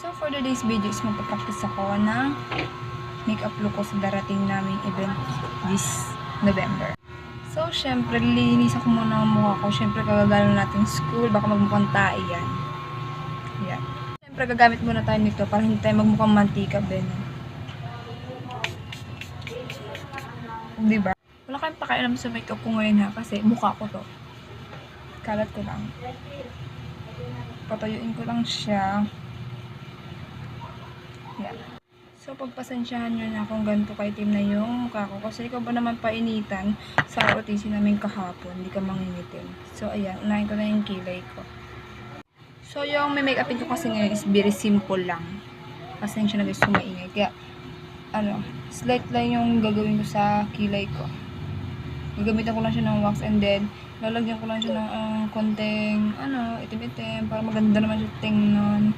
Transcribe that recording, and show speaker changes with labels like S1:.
S1: So, for today's video is magpapractice ako ng makeup look ko sa darating naming event this November. So, syempre, lilinisan ko muna ang mukha ko. Syempre, kagagalo natin school. Baka magmukhang tae yan. Yan. Syempre, gagamit muna tayo nito para hindi tayo magmukhang mantika, Ben. Diba? Wala kayong pakialam sa makeup ko ngayon ha, kasi mukha ko to. Kalat ko lang. Patayuin ko lang siya. Yan. So, pagpasensyahan nyo na kung ganito kaitim na yung mukha ko. Kasi ikaw ba naman painitan sa ROTC namin kahapon. Hindi ka mangingitim. So, ayan. Unahin ko na yung kilay ko. So, yung may make-upin ko kasi ngayon is very simple lang. Pasensya na guys, sumaingay. Kaya, slight lang yung gagawin ko sa kilay ko. Gagamitan ko lang siya ng wax and then, lalagyan ko lang siya ng konting, itim-itim. Para maganda naman siya tingnan.